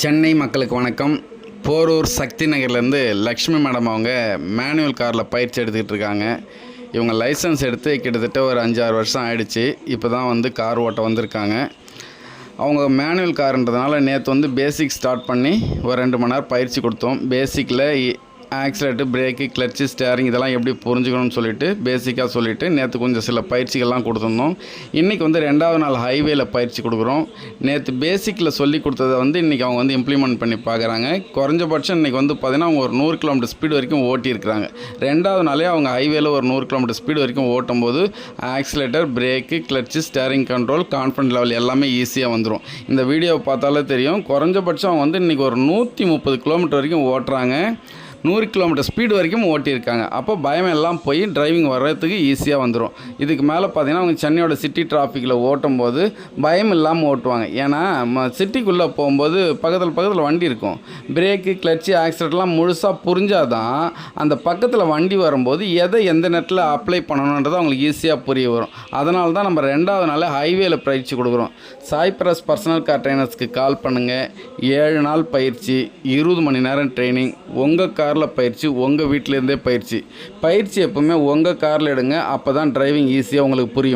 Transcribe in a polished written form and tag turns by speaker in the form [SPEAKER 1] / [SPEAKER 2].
[SPEAKER 1] சென்னை மக்களுக்கு வணக்கம். போரூர் சக்தி நகர்லேருந்து லக்ஷ்மி மேடம் அவங்க மேனுவல் காரில் பயிற்சி எடுத்துக்கிட்டு இருக்காங்க. இவங்க லைசன்ஸ் எடுத்து கிட்டத்தட்ட ஒரு 5-6 வருஷம் ஆகிடுச்சு. இப்போ தான் கார் ஓட்ட வந்திருக்காங்க. அவங்க மேனுவல் காருன்றதுனால நேற்று பேசிக் ஸ்டார்ட் பண்ணி ஒரு 2 மணி நேரம் பயிற்சி கொடுத்தோம். பேசிக்கில் ஆக்சிலேட்டர், பிரேக்கு, கிளச்சு, ஸ்டேரிங் இதெல்லாம் எப்படி புரிஞ்சுக்கணும்னு சொல்லிவிட்டு பேசிக்காக சொல்லிவிட்டு நேற்று கொஞ்சம் சில பயிற்சிகள்லாம் கொடுத்துருந்தோம். இன்றைக்கி 2வது நாள் ஹைவேயில் பயிற்சி கொடுக்குறோம். நேற்று பேசிக்கில் சொல்லி கொடுத்ததை இன்றைக்கி அவங்க இம்ப்ளிமெண்ட் பண்ணி பார்க்குறாங்க. குறைஞ்சபட்சம் இன்றைக்கி பார்த்தீங்கன்னா அவங்க ஒரு 100 கிலோமீட்டர் ஸ்பீடு வரைக்கும் ஓட்டியிருக்கிறாங்க. 2வது நாளே அவங்க ஹைவேயில் ஒரு 100 கிலோமீட்டர் ஸ்பீடு வரைக்கும் ஓட்டும்போது accelerator, brake, clutch, steering control, confidence level எல்லாமே ஈஸியாக வந்துடும். இந்த வீடியோவை பார்த்தாலே தெரியும். குறைஞ்சபட்சம் அவங்க இன்றைக்கி ஒரு 130 கிலோமீட்டர் வரைக்கும் ஓட்டுறாங்க. 100 கிலோமீட்டர் ஸ்பீடு வரைக்கும் ஓட்டியிருக்காங்க. அப்போ பயம் எல்லாம் போய் டிரைவிங் வர்றதுக்கு ஈஸியாக வந்துடும். இதுக்கு மேலே பார்த்தீங்கன்னா அவங்க சென்னையோட சிட்டி டிராஃபிக்கில் ஓட்டும்போது பயம் இல்லாமல் ஓட்டுவாங்க. ஏன்னா சிட்டிக்குள்ளே போகும்போது பக்கத்தில் வண்டி இருக்கும். பிரேக்கு, கிளச்சு, ஆக்சிலேட்டர்லாம் முழுசாக புரிஞ்சாதான் அந்த பக்கத்தில் வண்டி வரும்போது எதை எந்த நேரத்தில் அப்ளை பண்ணணுன்றது அவங்களுக்கு ஈஸியாக புரிய வரும். அதனால தான் நம்ம 2வது நாள் ஹைவேயில் பயிற்சி கொடுக்குறோம். சாய் பிரஸ் பர்சனல் கார் ட்ரைனர்ஸ்க்கு கால் பண்ணுங்கள். 7 நாள் பயிற்சி, 20 மணி நேரம் ட்ரைனிங். உங்கள் காரில் பயிற்சி, உங்கள் வீட்டிலேருந்தே பயிற்சி எப்பவுமே உங்கள் காரில் எடுங்க. அப்போ தான் டிரைவிங் ஈஸியாக உங்களுக்கு புரியும்.